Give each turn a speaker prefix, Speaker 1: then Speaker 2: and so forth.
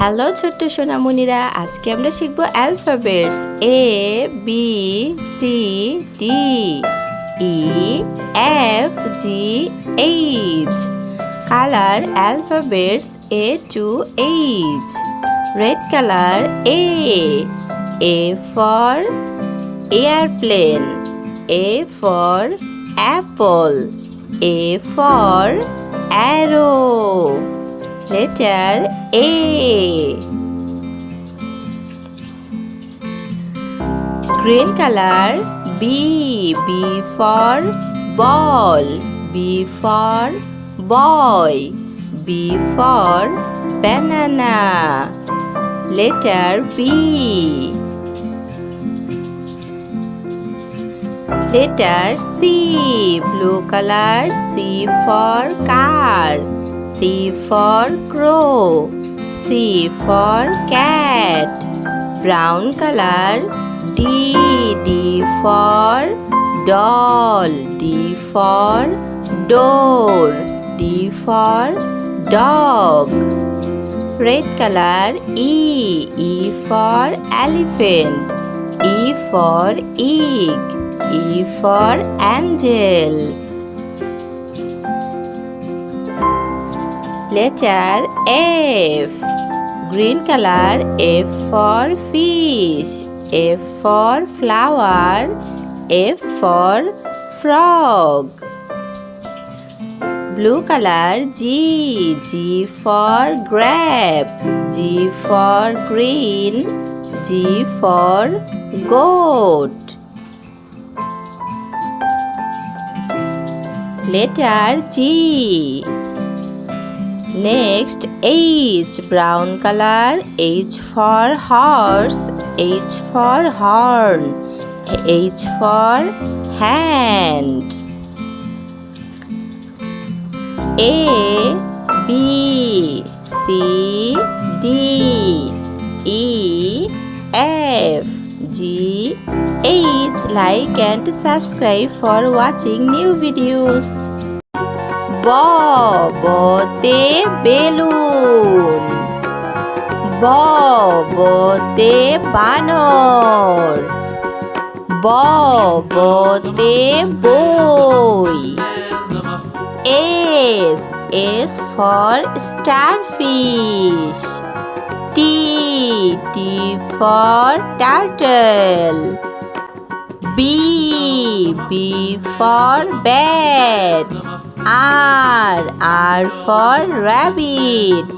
Speaker 1: Hello ছোট্ট সোনামণিরা, আজকে আমরা শিখব alphabets A B C D E F G H. Colour alphabets A to H. Red colour A for airplane, A for apple, A for arrow. Letter A. Green color B for ball, B for boy, B for banana. Letter B. Letter C. Blue color C for car, C for crow, C for cat. Brown color D for doll, D for door, D for dog. Red color E for elephant, E for egg, E for angel. Letter F. Green color F for fish, F for flower, F for frog. Blue color G for grape, G for green, G for goat. Letter G. Next H. Brown color H for horse, H for horn, H for hand. A B C D E F G H. Like and subscribe for watching new videos. বতে বেলুন, বতে বানর, বতে বই। S for starfish, T for turtle, B for bat, R for rabbit.